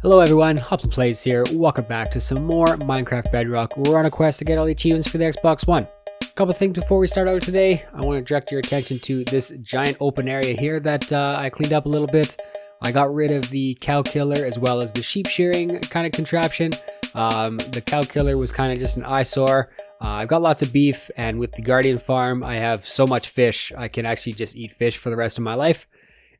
Hello everyone, HobsonPlays here. Welcome back to some more Minecraft Bedrock. We're on a quest to get all the achievements for the Xbox One. A couple things before we start out today. I want to direct your attention to this giant open area here that I cleaned up a little bit. I got rid of the cow killer as well as the sheep shearing kind of contraption. The cow killer was kind of just an eyesore. I've got lots of beef, and with the Guardian farm I have so much fish I can actually just eat fish for the rest of my life.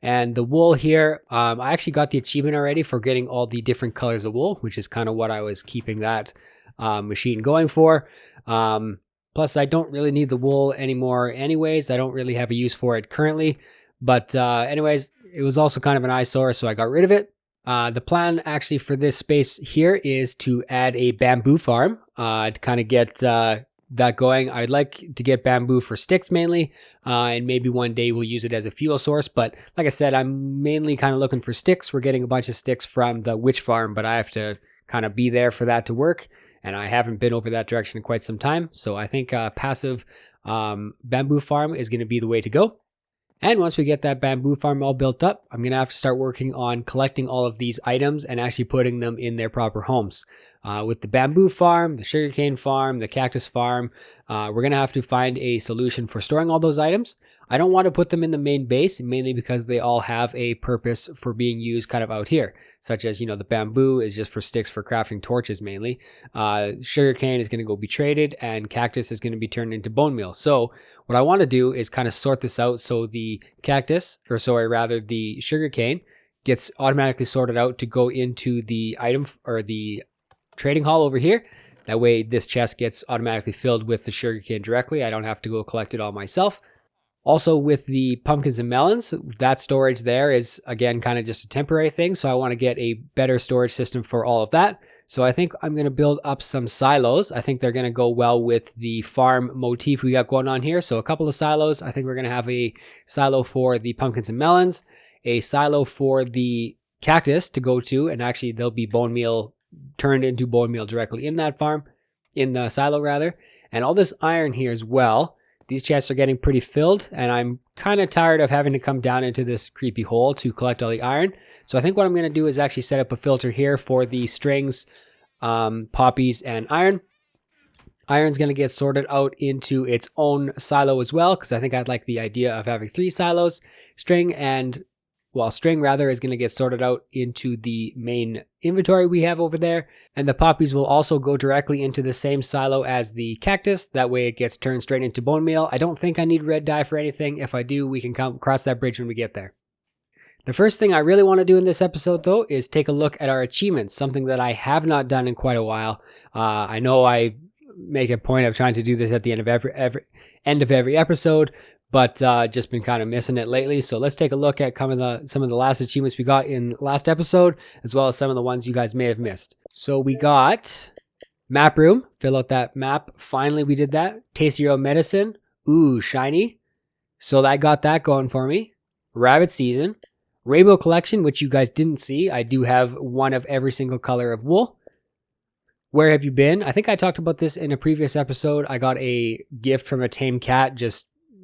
And the wool here, I actually got the achievement already for getting all the different colors of wool, which is kind of what I was keeping that machine going for. Plus, I don't really need the wool anymore anyways. I don't really have a use for it currently. But anyways, it was also kind of an eyesore, so I got rid of it. The plan actually for this space here is to add a bamboo farm to kind of get that going. I'd like to get bamboo for sticks mainly, and maybe one day we'll use it as a fuel source, but like I said, I'm mainly kind of looking for sticks. We're getting a bunch of sticks from the witch farm, but I have to kind of be there for that to work, and I haven't been over that direction in quite some time, so I think passive bamboo farm is going to be the way to go. And once we get that bamboo farm all built up, I'm going to have to start working on collecting all of these items and actually putting them in their proper homes. With the bamboo farm, the sugarcane farm, the cactus farm, we're going to have to find a solution for storing all those items. I don't want to put them in the main base, mainly because they all have a purpose for being used kind of out here, such as, the bamboo is just for sticks for crafting torches mainly. Sugarcane is going to go be traded, and cactus is going to be turned into bone meal. So what I want to do is kind of sort this out so the the sugarcane gets automatically sorted out to go into the item or the trading hall over here. That way this chest gets automatically filled with the sugarcane directly. I don't have to go collect it all myself. Also with the pumpkins and melons, that storage there is again kind of just a temporary thing, so I want to get a better storage system for all of that. So I think I'm going to build up some silos. I think they're going to go well with the farm motif we got going on here. So a couple of silos. I think we're going to have a silo for the pumpkins and melons, a silo for the cactus to go to, and actually there'll be bone meal turned into bone meal directly in that farm, in the silo rather. And all this iron here as well. These chests are getting pretty filled, and I'm kind of tired of having to come down into this creepy hole to collect all the iron. So I think what I'm going to do is actually set up a filter here for the strings, poppies, and iron. Iron's going to get sorted out into its own silo as well, because I think I'd like the idea of having 3 silos. String rather is going to get sorted out into the main inventory we have over there. And the poppies will also go directly into the same silo as the cactus. That way it gets turned straight into bone meal. I don't think I need red dye for anything. If I do, we can cross that bridge when we get there. The first thing I really want to do in this episode though is take a look at our achievements, something that I have not done in quite a while. I know I make a point of trying to do this at the end of every episode, but just been kind of missing it lately. So let's take a look at some of the last achievements we got in last episode, as well as some of the ones you guys may have missed. So we got map room, fill out that map. Finally, we did that. Taste your own medicine. Ooh, shiny. So I got that going for me. Rabbit season. Rainbow collection, which you guys didn't see. I do have one of every single color of wool. Where have you been? I think I talked about this in a previous episode. I got a gift from a tame cat,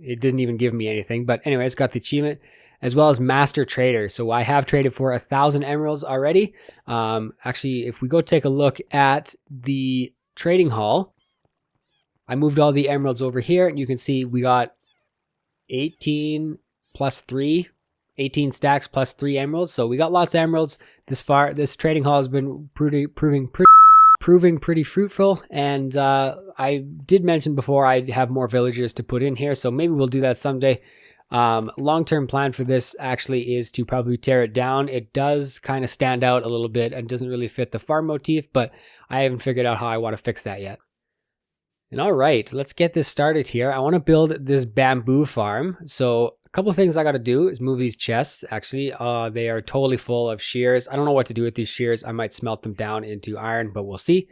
it didn't even give me anything, but anyways, got the achievement, as well as master trader. So I have traded for 1,000 emeralds already. Actually, if we go take a look at the trading hall, I moved all the emeralds over here, and you can see we got 18 stacks plus 3 emeralds. So we got lots of emeralds this far. This trading hall has been proving pretty fruitful, and I did mention before I'd have more villagers to put in here, so maybe we'll do that someday. Long-term plan for this actually is to probably tear it down. It does kind of stand out a little bit and doesn't really fit the farm motif, but I haven't figured out how I want to fix that yet. And all right, let's get this started here. I want to build this bamboo farm. So a couple of things I got to do is move these chests. Actually, they are totally full of shears. I don't know what to do with these shears. I might smelt them down into iron, but we'll see.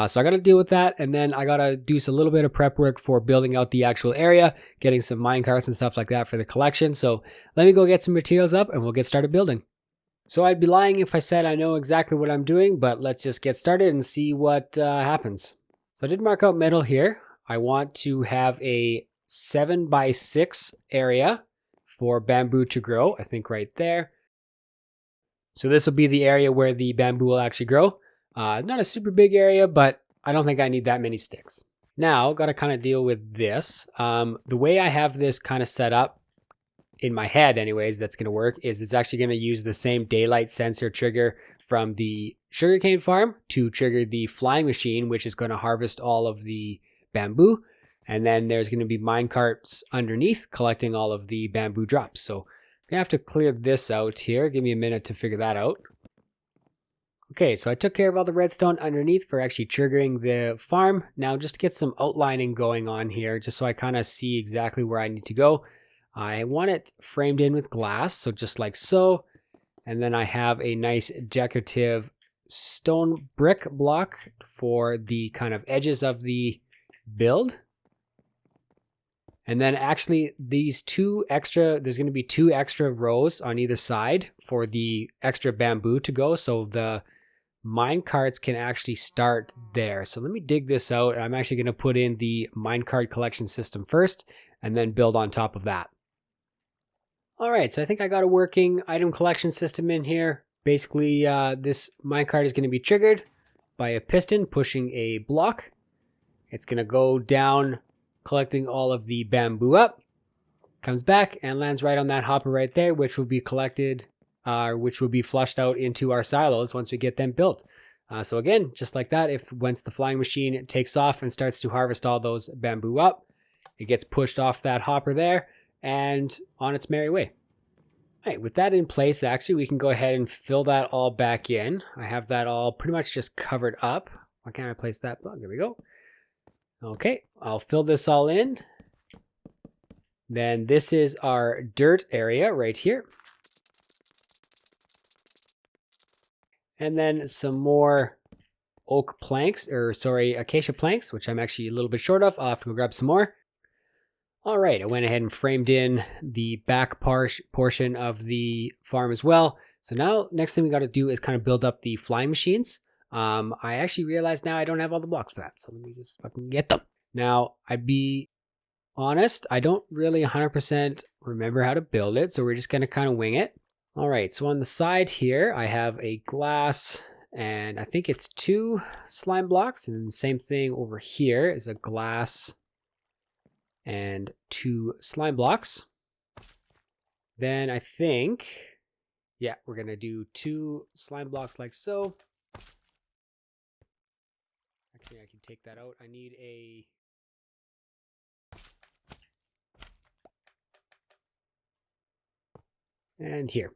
So I got to deal with that, and then I got to do a little bit of prep work for building out the actual area, getting some minecarts and stuff like that for the collection. So let me go get some materials up, and we'll get started building. So I'd be lying if I said I know exactly what I'm doing, but let's just get started and see what happens. So I did mark out metal here. I want to have a 7x6 area for bamboo to grow, I think right there. So this will be the area where the bamboo will actually grow. Not a super big area, but I don't think I need that many sticks. Now, got to kind of deal with this. The way I have this kind of set up in my head anyways, that's going to work, is it's actually going to use the same daylight sensor trigger from the sugarcane farm to trigger the flying machine, which is going to harvest all of the bamboo. And then there's going to be mine carts underneath collecting all of the bamboo drops. So I'm going to have to clear this out here. Give me a minute to figure that out. Okay, so I took care of all the redstone underneath for actually triggering the farm. Now just to get some outlining going on here, just so I kind of see exactly where I need to go. I want it framed in with glass, so just like so. And then I have a nice decorative stone brick block for the kind of edges of the build. And then actually there's going to be 2 extra rows on either side for the extra bamboo to go. So the mine carts can actually start there. So let me dig this out. I'm actually going to put in the mine cart collection system first and then build on top of that. All right, so I think I got a working item collection system in here. Basically, this minecart is going to be triggered by a piston pushing a block. It's going to go down, collecting all of the bamboo up, comes back and lands right on that hopper right there, which will be collected, which will be flushed out into our silos once we get them built. So again, just like that, once the flying machine takes off and starts to harvest all those bamboo up, it gets pushed off that hopper there and on its merry way. All right, with that in place, actually, we can go ahead and fill that all back in. I have that all pretty much just covered up. Why can't I place that block? There we go. Okay, I'll fill this all in. Then this is our dirt area right here. And then some more acacia planks, which I'm actually a little bit short of. I'll have to go grab some more. All right, I went ahead and framed in the back portion of the farm as well. So now next thing we got to do is kind of build up the flying machines. I actually realized now I don't have all the blocks for that. So let me just fucking get them. Now, I'd be honest, I don't really 100% remember how to build it. So we're just going to kind of wing it. All right, so on the side here, I have a glass and I think it's 2 slime blocks. And then the same thing over here is a glass and 2 slime blocks. Then I think, yeah, we're going to do 2 slime blocks like so. Actually, I can take that out. I need a... And here.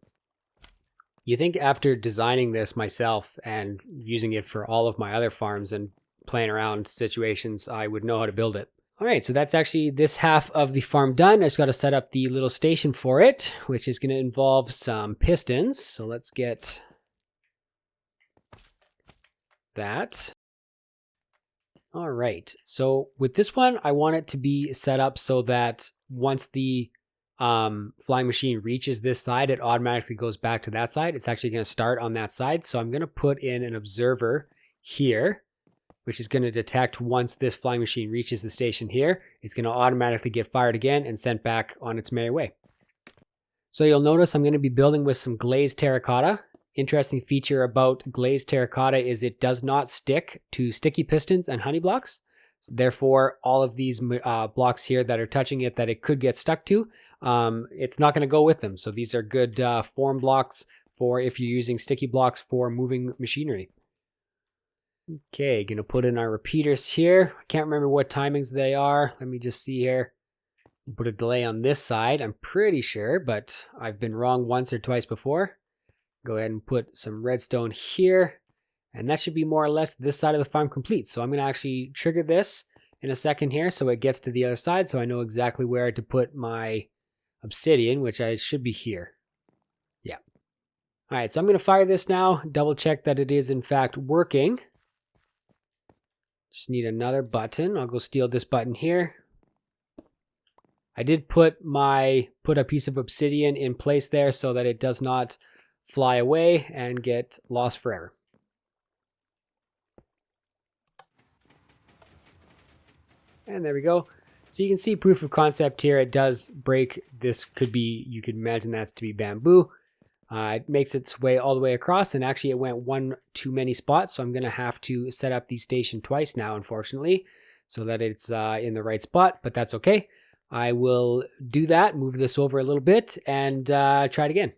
You think after designing this myself and using it for all of my other farms and playing around situations, I would know how to build it. All right, so that's actually this half of the farm done. I just got to set up the little station for it, which is going to involve some pistons. So let's get that. All right, so with this one, I want it to be set up so that once the flying machine reaches this side, it automatically goes back to that side. It's actually going to start on that side. So I'm going to put in an observer here, which is going to detect once this flying machine reaches the station here, it's going to automatically get fired again and sent back on its merry way. So you'll notice I'm going to be building with some glazed terracotta. Interesting feature about glazed terracotta is it does not stick to sticky pistons and honey blocks. So therefore, all of these blocks here that are touching it that it could get stuck to, it's not going to go with them. So these are good form blocks for if you're using sticky blocks for moving machinery. Okay, gonna put in our repeaters here. I can't remember what timings they are. Let me just see here. Put a delay on this side, I'm pretty sure, but I've been wrong once or twice before. Go ahead and put some redstone here, and that should be more or less this side of the farm complete. So I'm gonna actually trigger this in a second here so it gets to the other side so I know exactly where to put my obsidian, which I should be here. Yeah. All right, so I'm gonna fire this now, double check that it is in fact working. Just need another button. I'll go steal this button here. I did put a piece of obsidian in place there so that it does not fly away and get lost forever. And there we go. So you can see proof of concept here. It does break. This could be, you could imagine that's to be bamboo. It makes its way all the way across, and actually it went one too many spots, so I'm going to have to set up the station twice now, unfortunately, so that it's in the right spot, but that's okay. I will do that, move this over a little bit, and try it again.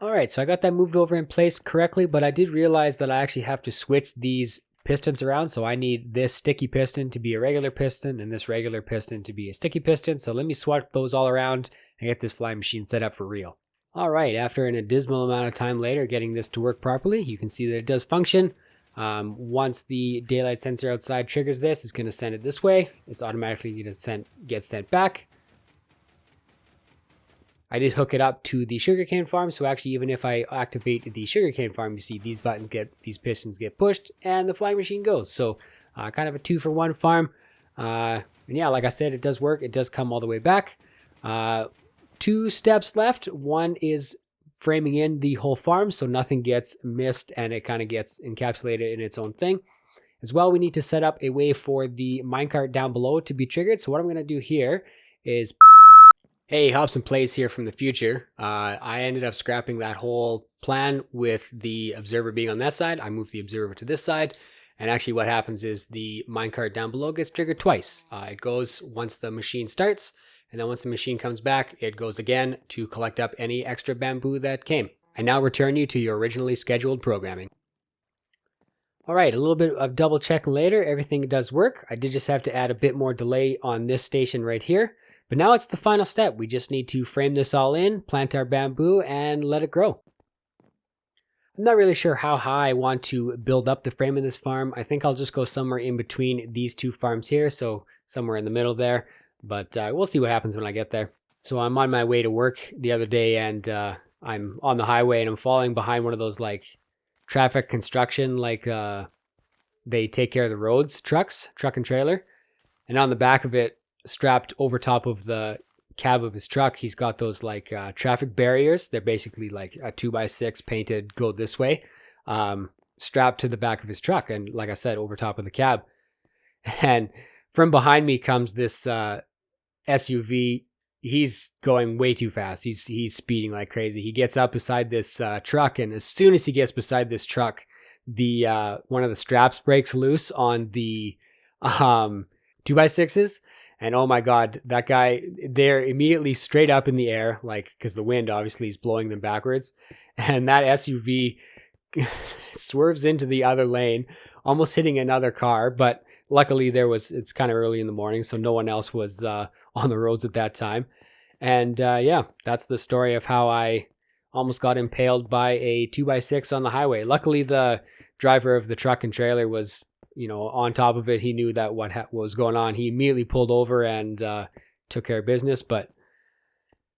All right, so I got that moved over in place correctly, but I did realize that I actually have to switch these pistons around. So I need this sticky piston to be a regular piston and this regular piston to be a sticky piston. So let me swap those all around and get this flying machine set up for real. All right, after an abysmal amount of time later getting this to work properly, you can see that it does function. Once the daylight sensor outside triggers this, it's going to send it this way. It's automatically going to get sent back. I did hook it up to the sugarcane farm, so actually even if I activate the sugarcane farm, you see these pistons get pushed and the flying machine goes. So kind of a 2-for-1 farm. And yeah, like I said, it does work. It does come all the way back. 2 steps left. One is framing in the whole farm so nothing gets missed and it kind of gets encapsulated in its own thing. As well, we need to set up a way for the minecart down below to be triggered. So what I'm going to do here is... Hey, HobsonPlays here from the future. I ended up scrapping that whole plan with the observer being on that side. I moved the observer to this side. And actually what happens is the minecart down below gets triggered twice. It goes once the machine starts, and then once the machine comes back, it goes again to collect up any extra bamboo that came. I now return you to your originally scheduled programming. All right, a little bit of double check later. Everything does work. I did just have to add a bit more delay on this station right here. But now it's the final step. We just need to frame this all in, plant our bamboo, and let it grow. I'm not really sure how high I want to build up the frame of this farm. I think I'll just go somewhere in between these 2 farms here, so somewhere in the middle there. But we'll see what happens when I get there. So I'm on my way to work the other day, and I'm on the highway, and I'm falling behind one of those like traffic construction, like they take care of the roads, truck and trailer. And on the back of it, strapped over top of the cab of his truck, he's got those like traffic barriers. They're basically like a 2x6 painted go this way, strapped to the back of his truck, and like I said, over top of the cab. And from behind me comes this SUV. He's going way too fast. He's speeding like crazy. He gets up beside this truck, and as soon as he gets beside this truck, the one of the straps breaks loose on the 2x6s. And oh my God, that guy, they're immediately straight up in the air, like, because the wind obviously is blowing them backwards. And that SUV swerves into the other lane, almost hitting another car. But luckily it's kind of early in the morning, so no one else was on the roads at that time. And yeah, that's the story of how I almost got impaled by a 2x6 on the highway. Luckily, the driver of the truck and trailer was, on top of it. He knew that what was going on. He immediately pulled over and took care of business. But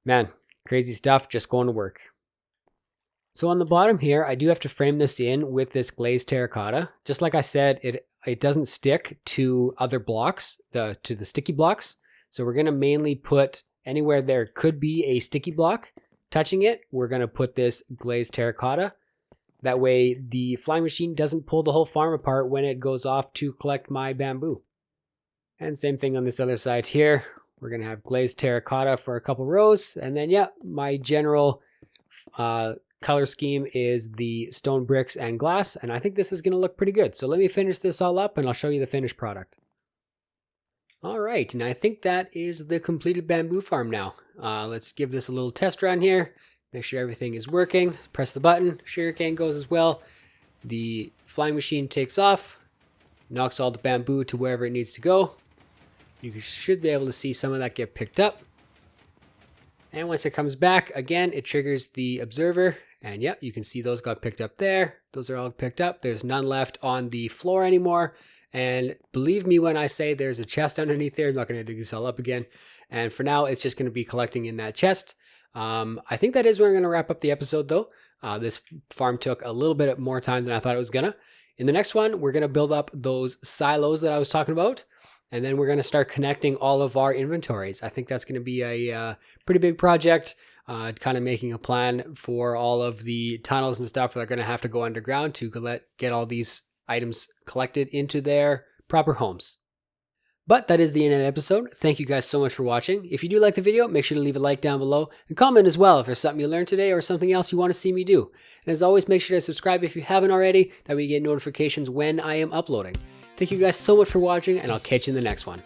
man, crazy stuff, just going to work. So on the bottom here, I do have to frame this in with this glazed terracotta. Just like I said, it doesn't stick to other blocks, to the sticky blocks. So we're going to mainly put anywhere there could be a sticky block touching it, we're going to put this glazed terracotta. That way the flying machine doesn't pull the whole farm apart when it goes off to collect my bamboo. And same thing on this other side here. We're going to have glazed terracotta for a couple rows. And then, yeah, my general color scheme is the stone bricks and glass. And I think this is going to look pretty good. So let me finish this all up and I'll show you the finished product. All right, and I think that is the completed bamboo farm now. Let's give this a little test run here. Make sure everything is working. Press the button. Sugarcane goes as well. The flying machine takes off, knocks all the bamboo to wherever it needs to go. You should be able to see some of that get picked up. And once it comes back, again, it triggers the observer. And yep, you can see those got picked up there. Those are all picked up. There's none left on the floor anymore. And believe me when I say there's a chest underneath there. I'm not going to dig this all up again. And for now, it's just going to be collecting in that chest. I think that is where I'm going to wrap up the episode, though. This farm took a little bit more time than I thought it was going to. In the next one, we're going to build up those silos that I was talking about. And then we're going to start connecting all of our inventories. I think that's going to be a pretty big project. Kind of making a plan for all of the tunnels and stuff that are going to have to go underground to get all these items collected into their proper homes. But that is the end of the episode. Thank you guys so much for watching. If you do like the video, make sure to leave a like down below and comment as well if there's something you learned today or something else you want to see me do. And as always, make sure to subscribe if you haven't already. That way you get notifications when I am uploading. Thank you guys so much for watching, and I'll catch you in the next one.